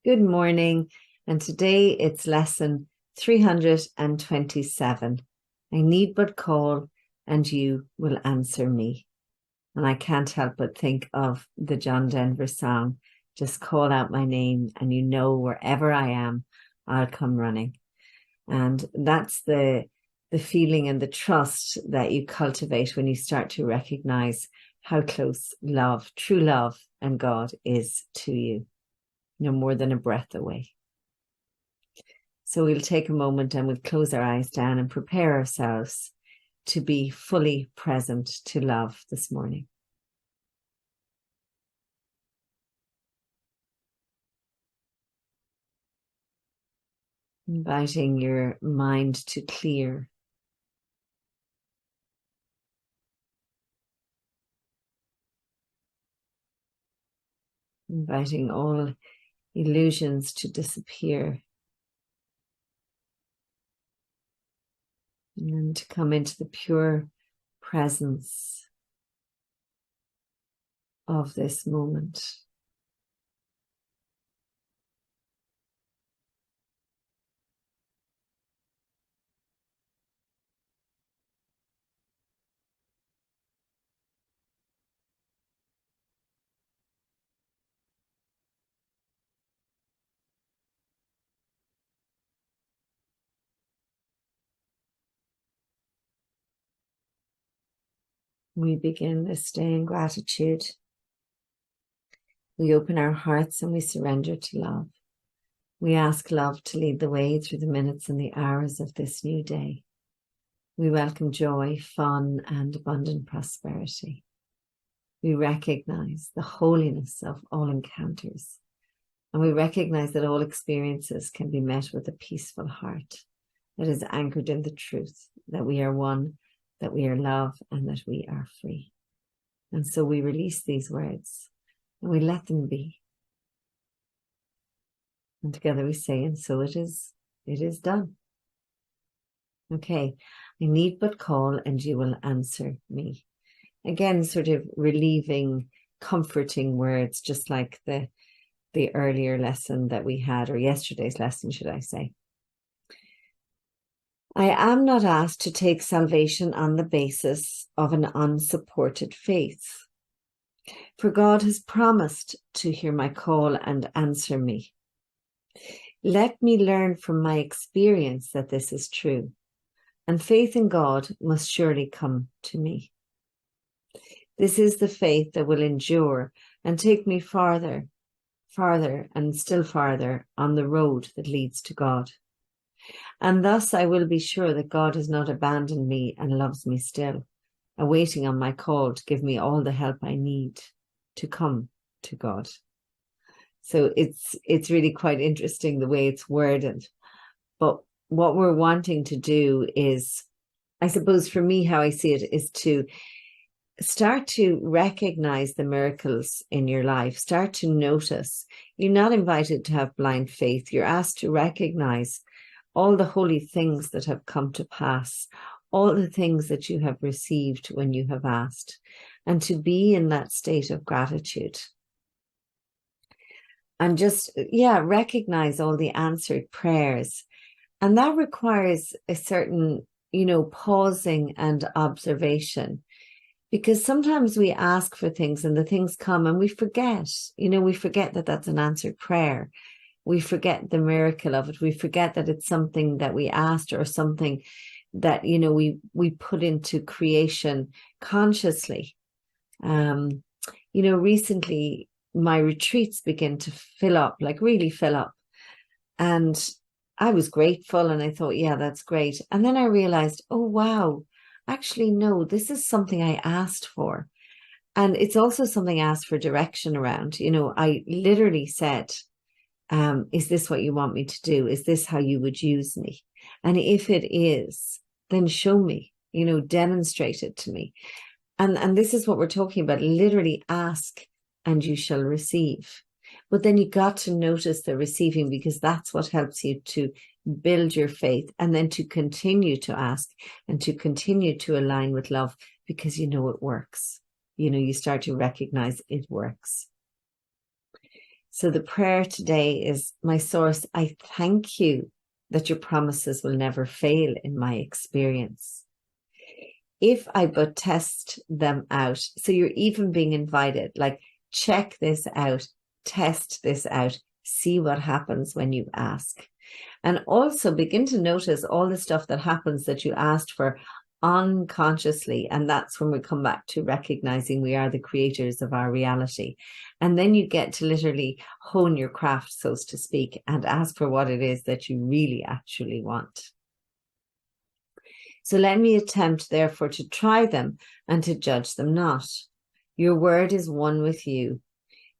Good morning, and today it's lesson 327. I need but call, and you will answer me. And I can't help but think of the John Denver song, just call out my name, and you know wherever I am, I'll come running. And that's the feeling and the trust that you cultivate when you start to recognize how close love, true love, and God is to you. No more than a breath away. So we'll take a moment and we'll close our eyes down and prepare ourselves to be fully present to love this morning. Inviting your mind to clear. Inviting all illusions to disappear. And to come into the pure presence of this moment. We begin this day in gratitude. We open our hearts and we surrender to love. We ask love to lead the way through the minutes and the hours of this new day. We welcome joy, fun, and abundant prosperity. We recognize the holiness of all encounters. And we recognize that all experiences can be met with a peaceful heart that is anchored in the truth that we are one, that we are love, and that we are free. And so we release these words and we let them be. And together we say, and so it is done. Okay, I need but call and you will answer me. Again, sort of relieving, comforting words, just like the earlier lesson that we had, or yesterday's lesson, should I say. I am not asked to take salvation on the basis of an unsupported faith. For God has promised to hear my call and answer me. Let me learn from my experience that this is true, and faith in God must surely come to me. This is the faith that will endure and take me farther and still farther on the road that leads to God. And thus I will be sure that God has not abandoned me and loves me still, awaiting on my call to give me all the help I need to come to God. So it's really quite interesting the way it's worded. But what we're wanting to do is, I suppose for me, how I see it is to start to recognize the miracles in your life. Start to notice. You're not invited to have blind faith. You're asked to recognize all the holy things that have come to pass, all the things that you have received when you have asked, and to be in that state of gratitude. And just, recognize all the answered prayers. And that requires a certain, pausing and observation. Because sometimes we ask for things and the things come and we forget, that that's an answered prayer. We forget the miracle of it. We forget that it's something that we asked or something that, we put into creation consciously. Recently my retreats begin to fill up, like really fill up. And I was grateful and I thought, yeah, that's great. And then I realized, oh, wow, actually, no, this is something I asked for. And it's also something I asked for direction around. I literally said, is this what you want me to do? Is this how you would use me? And if it is, then show me, demonstrate it to me. And this is what we're talking about. Literally ask and you shall receive. But then you got to notice the receiving, because that's what helps you to build your faith and then to continue to ask and to continue to align with love, because it works. You start to recognize it works. So the prayer today is, my source, I thank you that your promises will never fail in my experience. If I but test them out, so you're even being invited, like, check this out, test this out, see what happens when you ask. And also begin to notice all the stuff that happens that you asked for unconsciously. And that's when we come back to recognizing we are the creators of our reality. And then you get to literally hone your craft, so to speak, and ask for what it is that you really actually want. So let me attempt, therefore, to try them and to judge them not. Your word is one with you.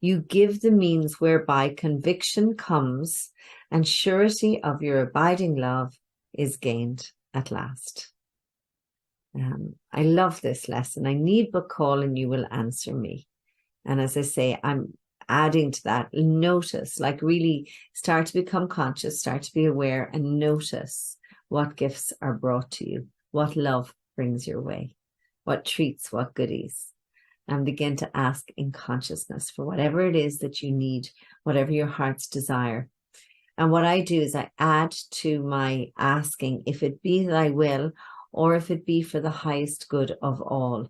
You give the means whereby conviction comes, and surety of your abiding love is gained at last. I love this lesson. I need but call and you will answer me. And as I say, I'm adding to that, notice, like really start to become conscious, start to be aware and notice what gifts are brought to you, what love brings your way, what treats, what goodies. And begin to ask in consciousness for whatever it is that you need, whatever your heart's desire. And what I do is I add to my asking, if it be thy will, or if it be for the highest good of all.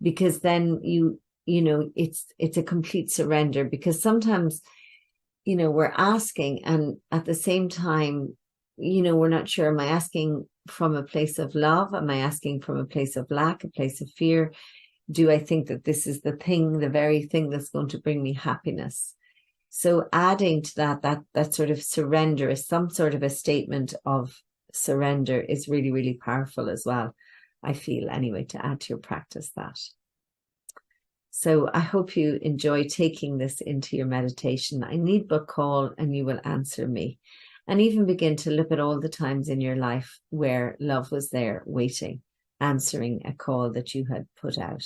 Because then you know, it's a complete surrender, because sometimes, you know, we're asking and at the same time, you know, we're not sure, am I asking from a place of love? Am I asking from a place of lack, a place of fear? Do I think that this is the thing, the very thing that's going to bring me happiness? So adding to that sort of surrender is some sort of a statement of surrender is really, really powerful as well. I feel anyway, to add to your practice that. So I hope you enjoy taking this into your meditation. I need but call and you will answer me. And even begin to look at all the times in your life where love was there waiting, answering a call that you had put out.